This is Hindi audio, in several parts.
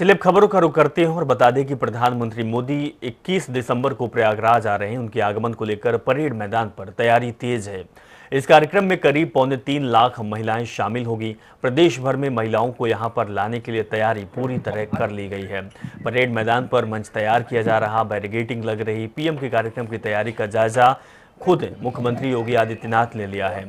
चलिए अब खबरों का रुख करते हैं और बता दें कि प्रधानमंत्री मोदी 21 दिसंबर को प्रयागराज आ रहे हैं। उनके आगमन को लेकर परेड मैदान पर तैयारी तेज है। इस कार्यक्रम में करीब 3.25 लाख महिलाएं शामिल होगी। प्रदेश भर में महिलाओं को यहां पर लाने के लिए तैयारी पूरी तरह कर ली गई है। परेड मैदान पर मंच तैयार किया जा रहा, बैरिकेडिंग लग रही। पीएम के कार्यक्रम की तैयारी का जायजा खुद मुख्यमंत्री योगी आदित्यनाथ ने लिया है।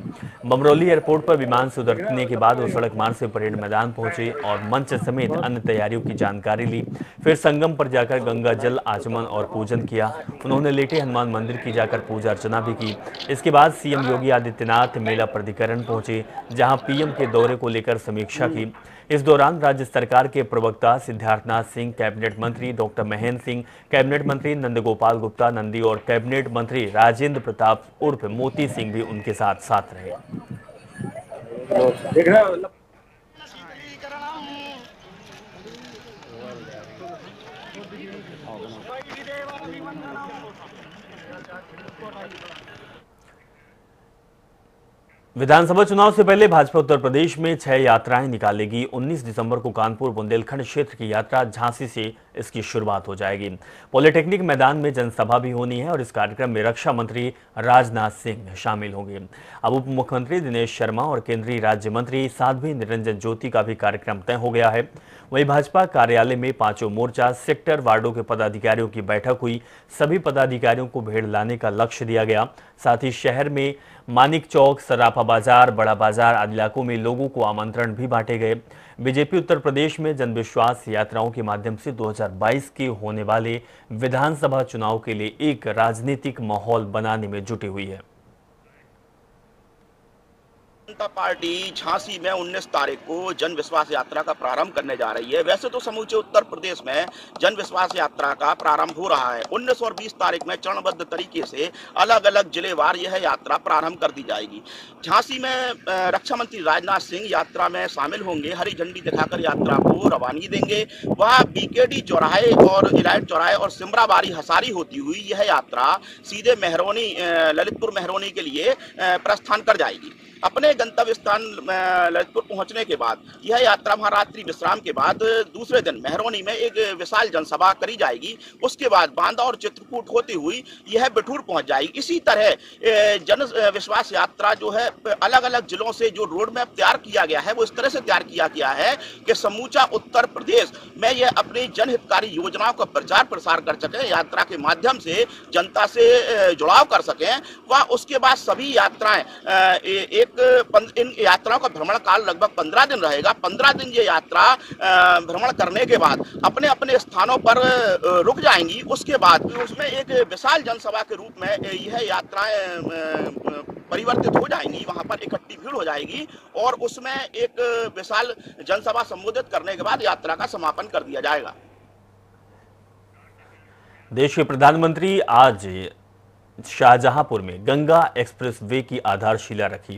बमरौली एयरपोर्ट पर विमान से उतरने के बाद वो सड़क मार्ग से परेड मैदान पहुंचे और मंच समेत अन्य तैयारियों की जानकारी ली। फिर संगम पर जाकर गंगा जल आचमन और पूजन किया। उन्होंने लेटे हनुमान मंदिर की जाकर पूजा अर्चना भी की। इसके बाद सीएम योगी आदित्यनाथ मेला प्राधिकरण पहुंचे, जहां पीएम के दौरे को लेकर समीक्षा की। इस दौरान राज्य सरकार के प्रवक्ता सिद्धार्थनाथ सिंह, कैबिनेट मंत्री डॉक्टर महेंद्र सिंह, कैबिनेट मंत्री नंदगोपाल गुप्ता नंदी और कैबिनेट मंत्री राजेंद्र प्रताप उर्फ मोती सिंह भी उनके साथ रहे। विधानसभा चुनाव से पहले भाजपा उत्तर प्रदेश में 6 यात्राएं निकालेगी। 19 दिसंबर को कानपुर बुंदेलखंड क्षेत्र की यात्रा, झांसी से इसकी शुरुआत हो जाएगी। पॉलिटेक्निक मैदान में जनसभा भी होनी है और इस कार्यक्रम में रक्षा मंत्री राजनाथ सिंह शामिल होंगे। अब उप मुख्यमंत्री दिनेश शर्मा और केंद्रीय राज्य मंत्री साध्वी निरंजन ज्योति का भी कार्यक्रम तय हो गया है। वहीं भाजपा कार्यालय में पांचों मोर्चा सेक्टर वार्डों के पदाधिकारियों की बैठक हुई। सभी पदाधिकारियों को भीड़ लाने का लक्ष्य दिया गया। साथ ही शहर में मानिक चौक, सराफा बाजार, बड़ा बाजार आदि इलाकों में लोगों को आमंत्रण भी बांटे गए। बीजेपी उत्तर प्रदेश में जनविश्वास यात्राओं के माध्यम से 2022 के होने वाले विधानसभा चुनाव के लिए एक राजनीतिक माहौल बनाने में जुटी हुई है। जनता पार्टी झांसी में 19 तारीख को जन विश्वास यात्रा का प्रारंभ करने जा रही है। वैसे तो समूचे उत्तर प्रदेश में जन विश्वास यात्रा का प्रारंभ हो रहा है। 19 और 20 तारीख में चरणबद्ध तरीके से अलग अलग जिलेवार यह यात्रा प्रारंभ कर दी जाएगी। झांसी में रक्षा मंत्री राजनाथ सिंह यात्रा में शामिल होंगे। हरी झंडी दिखाकर यात्रा को रवानगी देंगे। वह बीकेडी चौराहे और इलायट चौराहे और सिमराबारी हसारी होती हुई यह यात्रा सीधे मेहरौनी, ललितपुर मेहरौनी के लिए प्रस्थान कर जाएगी। अपने गंतव्य स्थान ललितपुर पहुंचने के बाद यह यात्रा वहां रात्रि विश्राम के बाद दूसरे दिन मेहरौनी में एक विशाल जनसभा करी जाएगी। उसके बाद बांदा और चित्रकूट होती हुई यह बिठूर पहुंच जाएगी। इसी तरह जन विश्वास यात्रा जो है अलग अलग जिलों से जो रोड मैप तैयार किया गया है वो इस तरह से तैयार किया गया है कि समूचा उत्तर प्रदेश में यह अपनी जनहितकारी योजनाओं का प्रचार प्रसार कर सके, यात्रा के माध्यम से जनता से जुड़ाव कर सकें। वह उसके बाद सभी यात्राएं इन यात्राओं का भ्रमण काल लगभग 15 दिन रहेगा। 15 दिन ये यात्रा भ्रमण करने के बाद अपने अपने स्थानों पर रुक जाएंगी। उसके बाद उसमें एक विशाल जनसभा के रूप में यह यात्राएं परिवर्तित हो जाएंगी। वहां पर इकट्ठी भीड़ हो जाएगी और उसमें एक विशाल जनसभा संबोधित करने के बाद यात्रा का समापन कर दिया जाएगा। देश के प्रधानमंत्री आज शाहजहांपुर में गंगा एक्सप्रेस वे की आधारशिला रखी।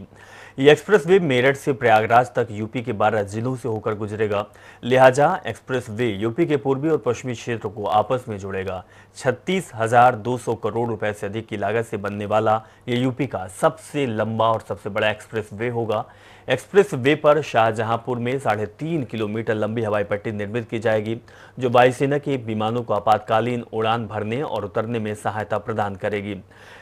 ये एक्सप्रेस वे मेरठ से प्रयागराज तक यूपी के 12 जिलों से होकर गुजरेगा। लिहाजा एक्सप्रेस वे यूपी के पूर्वी और पश्चिमी क्षेत्र को आपस में जोड़ेगा। 36,200 करोड़ रुपए से अधिक की लागत से बनने वाला ये यूपी का सबसे लंबा और सबसे बड़ा एक्सप्रेस वे होगा। एक्सप्रेस वे पर शाहजहांपुर में 3.5 किलोमीटर लंबी हवाई पट्टी निर्मित की जाएगी, जो वायुसेना के विमानों को आपातकालीन उड़ान भरने और उतरने में सहायता प्रदान करेगी।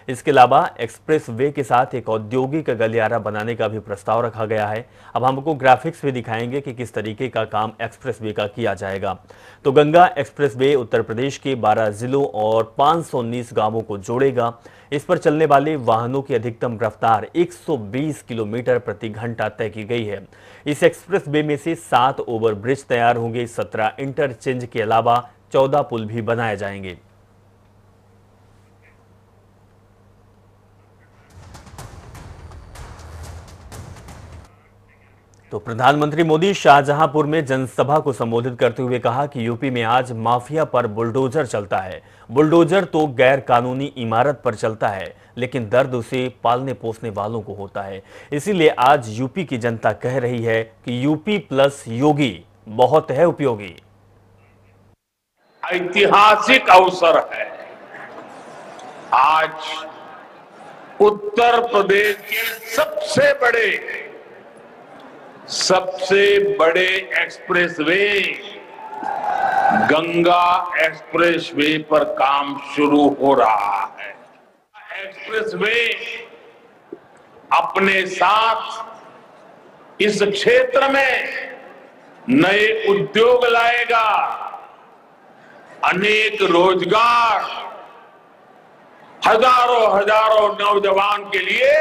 इसके अलावा एक्सप्रेस वे के साथ एक औद्योगिक गलियारा बनाने का भी प्रस्ताव रखा गया है। अब हमको ग्राफिक्स भी दिखाएंगे कि किस तरीके का काम एक्सप्रेस वे का किया जाएगा। तो गंगा एक्सप्रेस वे उत्तर प्रदेश के 12 जिलों और 519 गांवों को जोड़ेगा। इस पर चलने वाले वाहनों की अधिकतम रफ्तार 120 किलोमीटर प्रति घंटा तय की गई है। इस एक्सप्रेस वे में से 7 ओवरब्रिज तैयार होंगे। 17 इंटरचेंज के अलावा 14 पुल भी बनाए जाएंगे। तो प्रधानमंत्री मोदी शाहजहांपुर में जनसभा को संबोधित करते हुए कहा कि यूपी में आज माफिया पर बुलडोजर चलता है। बुलडोजर तो गैर कानूनी इमारत पर चलता है, लेकिन दर्द उसे पालने पोसने वालों को होता है। इसीलिए आज यूपी की जनता कह रही है कि यूपी प्लस योगी बहुत है उपयोगी। ऐतिहासिक अवसर है। आज उत्तर प्रदेश के सबसे बड़े एक्सप्रेसवे गंगा एक्सप्रेसवे पर काम शुरू हो रहा है। एक्सप्रेसवे अपने साथ इस क्षेत्र में नए उद्योग लाएगा, अनेक रोजगार, हजारों नौजवान के लिए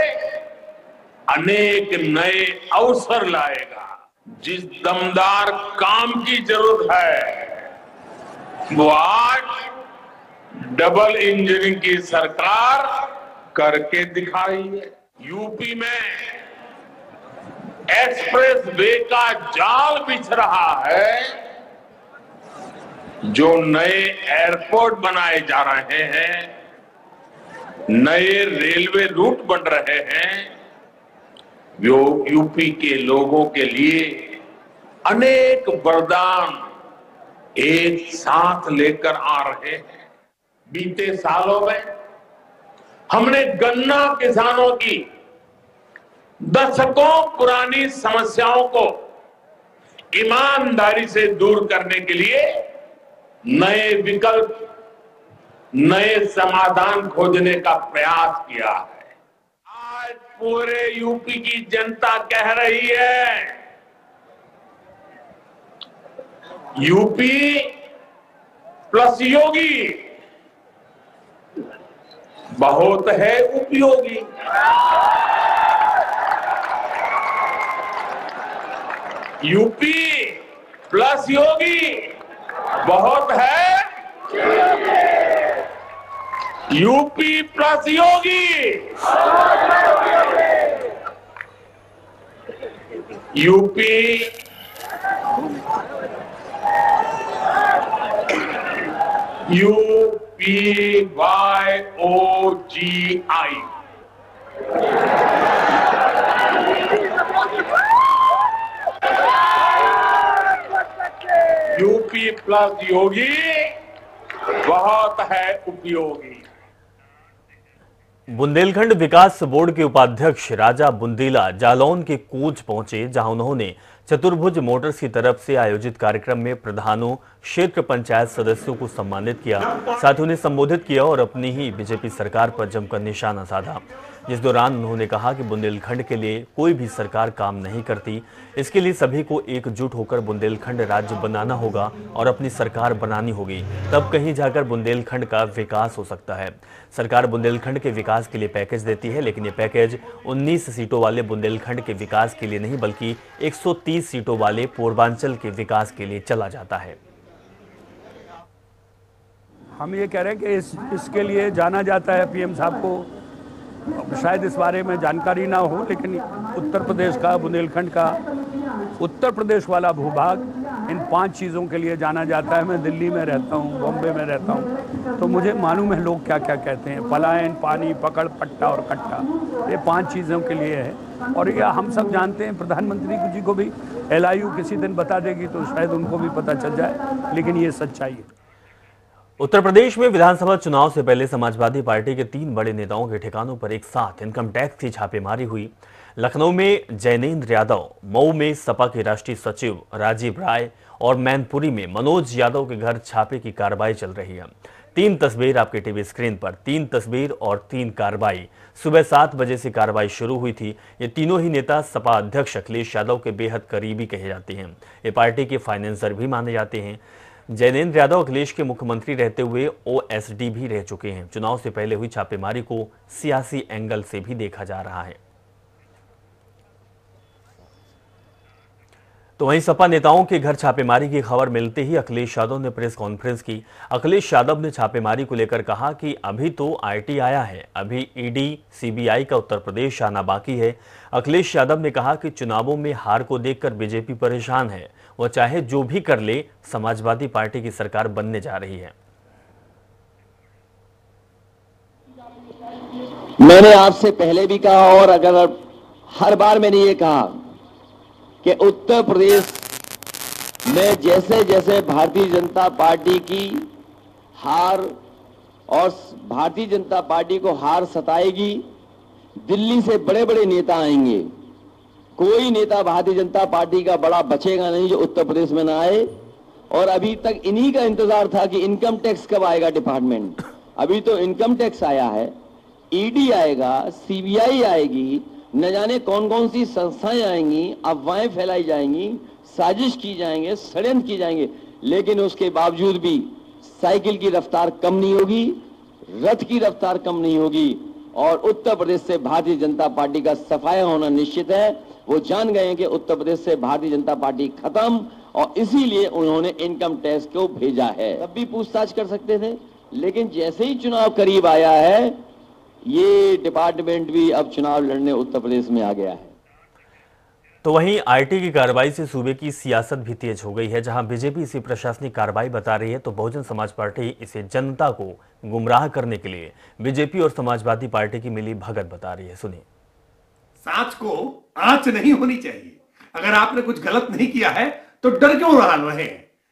अनेक नए अवसर लाएगा। जिस दमदार काम की जरूरत है वो आज डबल इंजन की सरकार करके दिखाई है। यूपी में एक्सप्रेस वे का जाल बिछ रहा है। जो नए एयरपोर्ट बनाए जा रहे हैं, नए रेलवे रूट बन रहे हैं, वो यूपी के लोगों के लिए अनेक वरदान एक साथ लेकर आ रहे हैं। बीते सालों में हमने गन्ना किसानों की दशकों पुरानी समस्याओं को ईमानदारी से दूर करने के लिए नए विकल्प, नए समाधान खोजने का प्रयास किया है। आज पूरे यूपी की जनता कह रही है, यूपी प्लस योगी बहुत है उपयोगी। यूपी प्लस योगी बहुत है, यूपी प्लस योगी, यूपी UPYOGI। यूपी प्लस योगी बहुत है उपयोगी। बुंदेलखंड विकास बोर्ड के उपाध्यक्ष राजा बुंदेला जालौन के कूच पहुंचे, जहां उन्होंने चतुर्भुज मोटर्स की तरफ से आयोजित कार्यक्रम में प्रधानों, क्षेत्र पंचायत सदस्यों को सम्मानित किया, साथ ही उन्हें संबोधित किया और अपनी ही बीजेपी सरकार पर जमकर निशाना साधा। जिस दौरान उन्होंने कहा कि बुंदेलखंड के लिए कोई भी सरकार काम नहीं करती, इसके लिए सभी को एकजुट होकर बुंदेलखंड राज्य बनाना होगा और अपनी सरकार बनानी होगी, तब कहीं जाकर बुंदेलखंड का विकास हो सकता है। सरकार बुंदेलखंड के विकास के लिए पैकेज देती है, लेकिन ये पैकेज 19 सीटों वाले बुंदेलखंड के विकास के लिए नहीं बल्कि 130 सीटों वाले पूर्वांचल के विकास के लिए चला जाता है। हम ये कह रहे हैं कि इसके लिए जाना जाता है। पीएम साहब को शायद इस बारे में जानकारी ना हो, लेकिन उत्तर प्रदेश का, बुंदेलखंड का, उत्तर प्रदेश वाला भूभाग इन 5 चीज़ों के लिए जाना जाता है। मैं दिल्ली में रहता हूँ, बॉम्बे में रहता हूँ, तो मुझे मालूम है लोग क्या क्या कहते हैं। पलायन, पानी, पकड़, पट्टा और कट्टा, ये 5 चीज़ों के लिए है। और ये हम सब जानते हैं। प्रधानमंत्री जी को भी LIU किसी दिन बता देगी तो शायद उनको भी पता चल जाए, लेकिन ये सच्चाई है। उत्तर प्रदेश में विधानसभा चुनाव से पहले समाजवादी पार्टी के 3 बड़े नेताओं के ठिकानों पर एक साथ इनकम टैक्स की छापेमारी हुई। लखनऊ में जैनेन्द्र यादव, मऊ में सपा के राष्ट्रीय सचिव राजीव राय और मैनपुरी में मनोज यादव के घर छापे की कार्रवाई चल रही है। 3 तस्वीर आपके टीवी स्क्रीन पर, 3 तस्वीर और 3 कार्रवाई। सुबह 7 बजे से कार्रवाई शुरू हुई थी। ये तीनों ही नेता सपा अध्यक्ष अखिलेश यादव के बेहद करीबी कहे जाते हैं। ये पार्टी के फाइनेंसर भी माने जाते हैं। जैनेन्द्र यादव अखिलेश के मुख्यमंत्री रहते हुए OSD भी रह चुके हैं। चुनाव से पहले हुई छापेमारी को सियासी एंगल से भी देखा जा रहा है। तो वहीं सपा नेताओं के घर छापेमारी की खबर मिलते ही अखिलेश यादव ने प्रेस कॉन्फ्रेंस की। अखिलेश यादव ने छापेमारी को लेकर कहा कि अभी तो IT आया है, अभी ED, CBI का उत्तर प्रदेश आना बाकी है। अखिलेश यादव ने कहा कि चुनावों में हार को देखकर बीजेपी परेशान है, वो चाहे जो भी कर ले, समाजवादी पार्टी की सरकार बनने जा रही है। मैंने आपसे पहले भी कहा और अगर हर बार मैंने ये कहा कि उत्तर प्रदेश में जैसे जैसे भारतीय जनता पार्टी की हार और भारतीय जनता पार्टी को हार सताएगी, दिल्ली से बड़े बड़े नेता आएंगे। कोई नेता भारतीय जनता पार्टी का बड़ा बचेगा नहीं जो उत्तर प्रदेश में ना आए। और अभी तक इन्हीं का इंतजार था कि इनकम टैक्स कब आएगा डिपार्टमेंट। अभी तो इनकम टैक्स आया है, ईडी आएगा, सीबीआई आएगी, न जाने कौन कौन सी संस्थाएं आएंगी, अफवाहें फैलाई जाएंगी, साजिश की जाएंगे, षड्यंत्र की जाएंगे, लेकिन उसके बावजूद भी साइकिल की रफ्तार कम नहीं होगी, रथ की रफ्तार कम नहीं होगी और उत्तर प्रदेश से भारतीय जनता पार्टी का सफाया होना निश्चित है। वो जान गए हैं कि उत्तर प्रदेश से भारतीय जनता पार्टी खत्म और इसीलिए उन्होंने इनकम टैक्स को भेजा है। तब भी पूछताछ कर सकते थे, लेकिन जैसे ही चुनाव करीब आया है, ये डिपार्टमेंट भी अब चुनाव लड़ने उत्तर प्रदेश में आ गया है। तो वहीं आईटी की कार्रवाई से सूबे की सियासत भी तेज हो गई है। जहां बीजेपी इसे प्रशासनिक कार्रवाई बता रही है, तो बहुजन समाज पार्टी इसे जनता को गुमराह करने के लिए बीजेपी और समाजवादी पार्टी की मिली भगत बता रही है। सुनिए। सांच को आंच नहीं होनी चाहिए। अगर आपने कुछ गलत नहीं किया है तो डर क्यों रहे,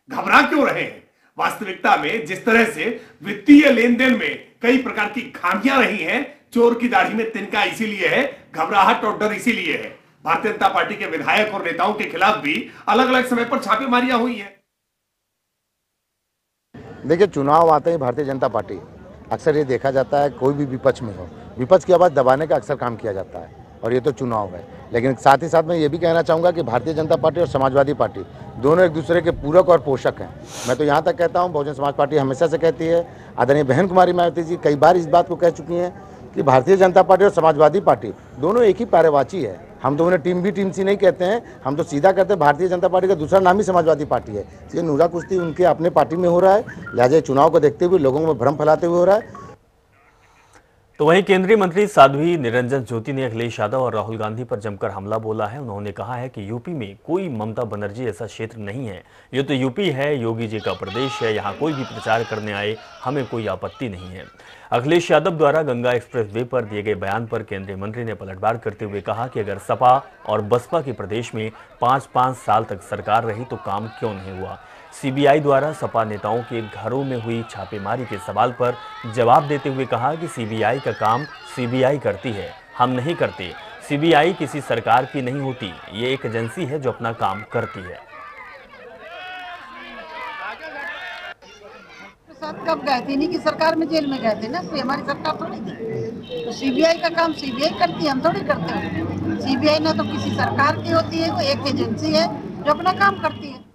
घबरा क्यों रहे? वास्तविकता में जिस तरह से वित्तीय लेन देन में कई प्रकार की खामियां रही हैं, चोर की दाढ़ी में तिनका इसीलिए है, घबराहट और डर इसीलिए है। भारतीय जनता पार्टी के विधायक और नेताओं के खिलाफ भी अलग अलग समय पर छापेमारियां हुई हैं। देखिए, चुनाव आते ही भारतीय जनता पार्टी अक्सर ये देखा जाता है, कोई भी विपक्ष में हो, विपक्ष की आवाज दबाने का अक्सर काम किया जाता है और ये तो चुनाव है। लेकिन साथ ही साथ मैं ये भी कहना चाहूँगा कि भारतीय जनता पार्टी और समाजवादी पार्टी दोनों एक दूसरे के पूरक और पोषक हैं। मैं तो यहाँ तक कहता हूँ, बहुजन समाज पार्टी हमेशा से कहती है, आदरणीय बहन कुमारी मायावती जी कई बार इस बात को कह चुकी हैं कि भारतीय जनता पार्टी और समाजवादी पार्टी दोनों एक ही पैरेवाची है। हम तो उन्हें टीम बी टीम सी नहीं कहते हैं, हम तो सीधा कहते हैं भारतीय जनता पार्टी का दूसरा नाम ही समाजवादी पार्टी है। ये नूरा कुश्ती उनके अपने पार्टी में हो रहा है, लिहाजा चुनाव को देखते हुए लोगों में भ्रम फैलाते हुए हो रहा है। तो वहीं केंद्रीय मंत्री साध्वी निरंजन ज्योति ने अखिलेश यादव और राहुल गांधी पर जमकर हमला बोला है। उन्होंने कहा है कि यूपी में कोई ममता बनर्जी ऐसा क्षेत्र नहीं है, ये तो यूपी है, योगी जी का प्रदेश है, यहाँ कोई भी प्रचार करने आए हमें कोई आपत्ति नहीं है। अखिलेश यादव द्वारा गंगा एक्सप्रेसवे पर दिए गए बयान पर केंद्रीय मंत्री ने पलटवार करते हुए कहा कि अगर सपा और बसपा की प्रदेश में 5-5 साल तक सरकार रही तो काम क्यों नहीं हुआ। सीबीआई द्वारा सपा नेताओं के घरों में हुई छापेमारी के सवाल पर जवाब देते हुए कहा कि सीबीआई का काम सीबीआई करती है, हम नहीं करते। सीबीआई किसी सरकार की नहीं होती, ये एक एजेंसी है जो अपना काम करती है। कब गए थे? इन्हीं की सरकार में जेल में गए थे ना, तो हमारी सरकार थोड़ी थी। तो सीबीआई का काम सीबीआई करती है, हम थोड़ी करते हैं। सीबीआई ना तो किसी सरकार की होती है, वो एक एजेंसी है जो अपना काम करती है।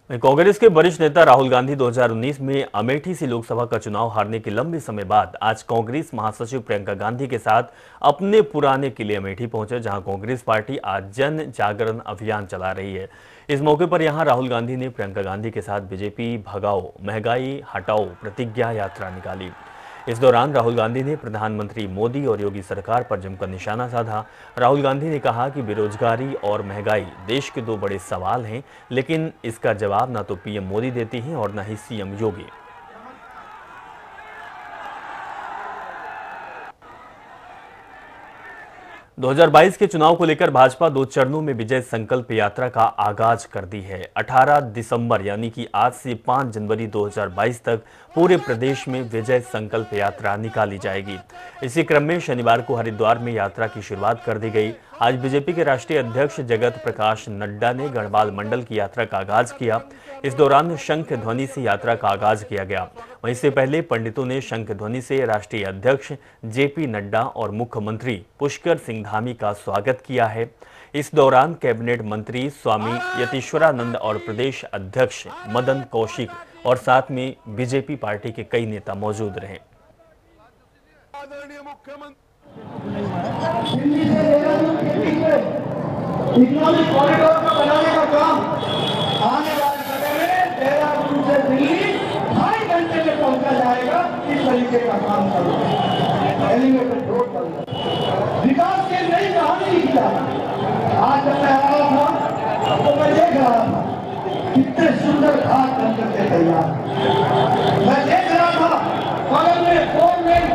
कांग्रेस के वरिष्ठ नेता राहुल गांधी 2019 में अमेठी से लोकसभा का चुनाव हारने के लंबे समय बाद आज कांग्रेस महासचिव प्रियंका गांधी के साथ अपने पुराने किले अमेठी पहुंचे, जहां कांग्रेस पार्टी आज जन जागरण अभियान चला रही है। इस मौके पर यहां राहुल गांधी ने प्रियंका गांधी के साथ बीजेपी भगाओ महंगाई हटाओ प्रतिज्ञा यात्रा निकाली। इस दौरान राहुल गांधी ने प्रधानमंत्री मोदी और योगी सरकार पर जमकर निशाना साधा। राहुल गांधी ने कहा कि बेरोजगारी और महंगाई देश के 2 बड़े सवाल हैं, लेकिन इसका जवाब न तो पीएम मोदी देती हैं और न ही सीएम योगी। – 2022 के चुनाव को लेकर भाजपा 2 चरणों में विजय संकल्प यात्रा का आगाज कर दी है। 18 दिसंबर यानी कि आज से 5 जनवरी 2022 तक पूरे प्रदेश में विजय संकल्प यात्रा निकाली जाएगी। इसी क्रम में शनिवार को हरिद्वार में यात्रा की शुरुआत कर दी गई। आज बीजेपी के राष्ट्रीय अध्यक्ष जगत प्रकाश नड्डा ने गढ़वाल मंडल की यात्रा का आगाज किया। इस दौरान शंख ध्वनि से यात्रा का आगाज किया गया। वहीं इससे पहले पंडितों ने शंख ध्वनि से राष्ट्रीय अध्यक्ष जेपी नड्डा और मुख्यमंत्री पुष्कर सिंह धामी का स्वागत किया है। इस दौरान कैबिनेट मंत्री स्वामी यतीश्वरानंद और प्रदेश अध्यक्ष मदन कौशिक और साथ में बीजेपी पार्टी के कई नेता मौजूद रहे। इकोनॉमिक कॉरिडोर को बनाने का काम आने वाले समय में देहरादून से दिल्ली 2.5 घंटे में पहुंचा जाएगा। इस तरीके का काम करूंगा, एलिवेटेड रोड करूंगा, विकास की नई कहानी लिखी जा रही है। आज जब मैं आ रहा था तो मैं देख रहा था कितने सुंदर घाट बनकर के तैयार। मैं देख रहा था बगल में 4 लेन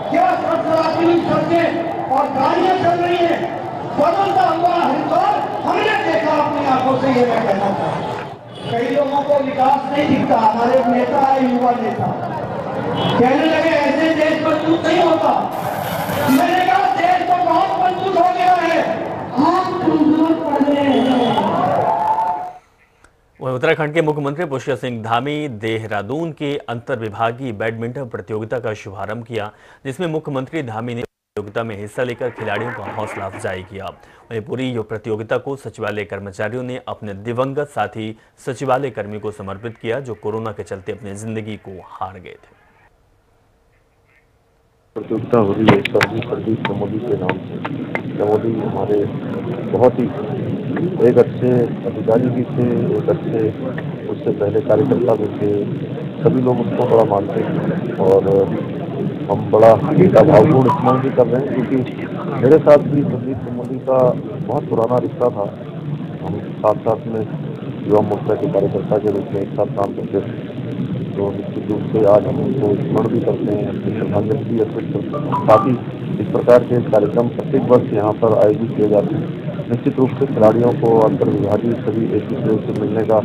क्या सरसराती सड़कें और गाड़ियां चल रही है, बदलता हुआ हरिद्वार हमने देखा अपनी आंखों से। ये मैं कहना चाहता, कई लोगों को विकास नहीं दिखता। हमारे नेता है, युवा नेता, कहने लगे ऐसे देश मजबूत नहीं होता। मैंने कहा देश तो बहुत मजबूत हो गया है, आप कमजोर पड़ रहे हैं। वहीं उत्तराखंड के मुख्यमंत्री पुष्कर सिंह धामी देहरादून के अंतर विभागीय बैडमिंटन प्रतियोगिता का शुभारंभ किया, जिसमें मुख्यमंत्री धामी ने प्रतियोगिता में हिस्सा लेकर खिलाड़ियों का हौसला अफजाई किया। वहीं पूरी प्रतियोगिता को सचिवालय कर्मचारियों ने अपने दिवंगत साथी सचिवालय कर्मी को समर्पित किया, जो कोरोना के चलते अपनी जिंदगी को हार गए थे। प्रतियोगिता हो रही है प्रदीप चमोली के नाम से। चमोली हमारे बहुत ही एक अच्छे अधिकारी भी थे, एक अच्छे उससे पहले कार्यकर्ता भी थे, सभी लोग उसको बड़ा मानते हैं और हम बड़ा भावपूर्ण स्मरण भी कर रहे हैं, क्योंकि मेरे साथ भी प्रदीप चमोली का बहुत पुराना रिश्ता था। हम साथ साथ में युवा मोर्चा के कार्यकर्ता के रूप में एक साथ काम करते थे, तो निश्चित रूप से आज हम उनको स्मरण भी करते हैं, अपनी श्रद्धांजलि भी अर्पित करते हैं। साथ ही इस प्रकार के कार्यक्रम प्रत्येक वर्ष यहाँ पर आयोजित किए जाते हैं। निश्चित रूप से खिलाड़ियों को अंतर विभागीय सभी एक दूसरे से मिलने का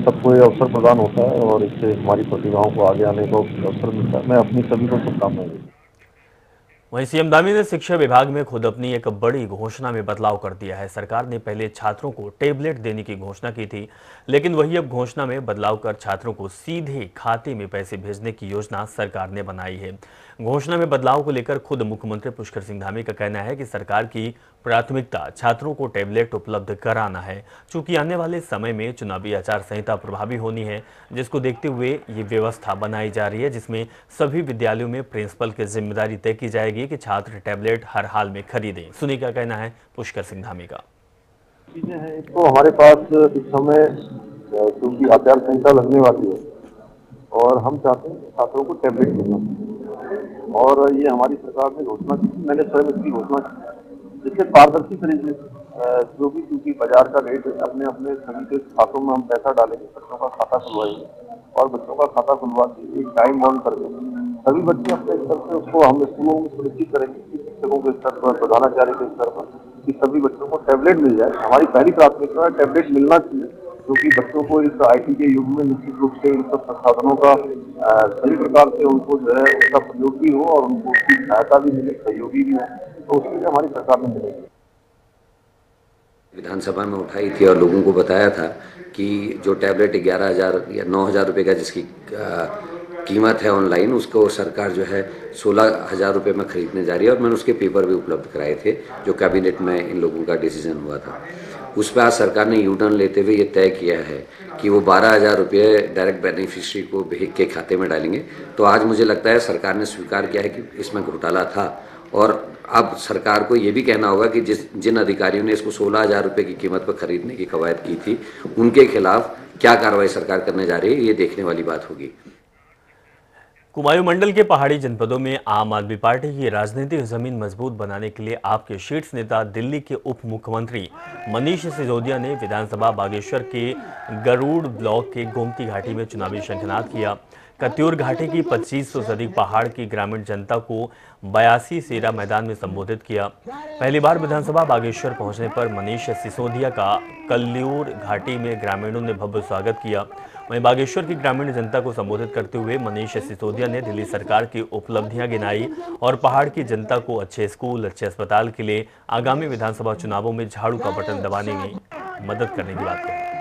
सबको ये अवसर प्रदान होता है और इससे हमारी प्रतिभाओं को आगे आने का अवसर मिलता है। मैं अपनी सभी को शुभकामनाएं देता हूं। वहीं सीएम धामी ने शिक्षा विभाग में खुद अपनी एक बड़ी घोषणा में बदलाव कर दिया है। सरकार ने पहले छात्रों को टैबलेट देने की घोषणा की थी, लेकिन वही अब घोषणा में बदलाव कर छात्रों को सीधे खाते में पैसे भेजने की योजना सरकार ने बनाई है। घोषणा में बदलाव को लेकर खुद मुख्यमंत्री पुष्कर सिंह धामी का कहना है कि सरकार की प्राथमिकता छात्रों को टैबलेट उपलब्ध कराना है। चूंकि आने वाले समय में चुनावी आचार संहिता प्रभावी होनी है, जिसको देखते हुए ये व्यवस्था बनाई जा रही है, जिसमें सभी विद्यालयों में प्रिंसिपल की जिम्मेदारी तय की जाएगी कि छात्र टैबलेट हर हाल में खरीदें। सुनिए क्या कहना है पुष्कर सिंह धामी का। चीजें हैं, एक तो हमारे पास इस समय क्योंकि आचार संहिता लगने वाली है और हम चाहते हैं छात्रों को टैबलेट मिलना, और ये हमारी सरकार ने घोषणा की। मैंने स्वयं इसकी घोषणा की, जिससे पारदर्शी तरीके से जो भी क्योंकि बाजार का रेट अपने अपने सभी के खातों में हम पैसा डालेंगे, बच्चों का खाता खुलवाएंगे और बच्चों का खाता खुलवा के एक टाइम बाउंड करके सभी बच्चे अपने स्तर से उसको हम स्कूलों में सुनिश्चित करेंगे कि शिक्षकों के स्तर पर, प्रधानाचार्य के स्तर पर, कि सभी बच्चों को टैबलेट मिल जाए। हमारी पहली प्राथमिकता है टैबलेट मिलना चाहिए, क्योंकि बच्चों को इस IT के युग में निश्चित रूप से इन सब संसाधनों का सही प्रकार से उनको जो है उसका प्रयोग भी हो और उनको उसकी सहायता भी मिले, सहयोगी भी हो, तो उसके लिए हमारी सरकार ने मिलेगी। विधानसभा में उठाई थी और लोगों को बताया था कि जो टैबलेट 11,000 या 9,000 रुपये का जिसकी कीमत है ऑनलाइन, उसको सरकार जो है 16,000 रुपये में खरीदने जा रही है और मैंने उसके पेपर भी उपलब्ध कराए थे, जो कैबिनेट में इन लोगों का डिसीजन हुआ था। उस पर आज सरकार ने यू टर्न लेते हुए ये तय किया है कि वो 12,000 रुपये डायरेक्ट बेनिफिशियरी को के खाते में डालेंगे। तो आज मुझे लगता है सरकार ने स्वीकार किया है कि इसमें घोटाला था, और अब सरकार को ये भी कहना होगा कि जिन अधिकारियों ने इसको 16,000 रुपये की कीमत पर खरीदने की कवायद की थी, उनके खिलाफ क्या कार्रवाई सरकार करने जा रही है, ये देखने वाली बात होगी। कुमायूं मंडल के पहाड़ी जनपदों में आम आदमी पार्टी की राजनीतिक जमीन मजबूत बनाने के लिए आपके शीर्ष नेता दिल्ली के उप मुख्यमंत्री मनीष सिसोदिया ने विधानसभा बागेश्वर के गरुड़ ब्लॉक के गोमती घाटी में चुनावी शंखनाद किया। कत्यूर घाटी की 2500 से अधिक पहाड़ की ग्रामीण जनता को 82 सेरा मैदान में संबोधित किया। पहली बार विधानसभा बागेश्वर पहुंचने पर मनीष सिसोदिया का कल्यूर घाटी में ग्रामीणों ने भव्य स्वागत किया। वहीं बागेश्वर की ग्रामीण जनता को संबोधित करते हुए मनीष सिसोदिया ने दिल्ली सरकार की उपलब्धियां गिनाई और पहाड़ की जनता को अच्छे स्कूल, अच्छे अस्पताल के लिए आगामी विधानसभा चुनावों में झाड़ू का बटन दबाने में मदद करने की बात कही।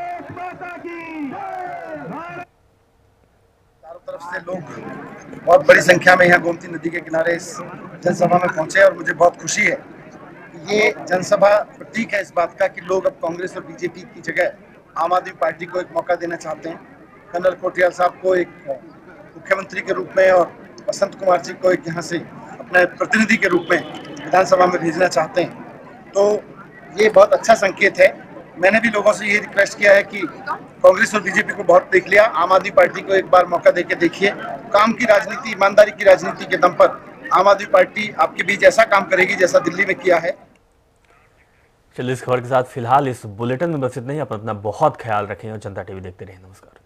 तरफ से लोग बहुत बड़ी संख्या में यहाँ गोमती नदी के किनारे इस जनसभा में पहुंचे और मुझे बहुत खुशी है। ये जनसभा प्रतीक है इस बात का कि लोग अब कांग्रेस और बीजेपी की जगह आम आदमी पार्टी को एक मौका देना चाहते हैं। कर्नल कोटियाल साहब को एक मुख्यमंत्री के रूप में और बसंत कुमार जी को एक यहाँ से अपने प्रतिनिधि के रूप में विधानसभा में भेजना चाहते हैं, तो ये बहुत अच्छा संकेत है। मैंने भी लोगों से ये रिक्वेस्ट किया है कि कांग्रेस और बीजेपी को बहुत देख लिया, आम आदमी पार्टी को एक बार मौका देके देखिए। काम की राजनीति, ईमानदारी की राजनीति के दम पर आम आदमी पार्टी आपके बीच ऐसा काम करेगी जैसा दिल्ली में किया है। चलिए इस खबर के साथ फिलहाल इस बुलेटिन में बस इतना ही। अपना बहुत ख्याल रखें और जनता टीवी देखते रहें। नमस्कार।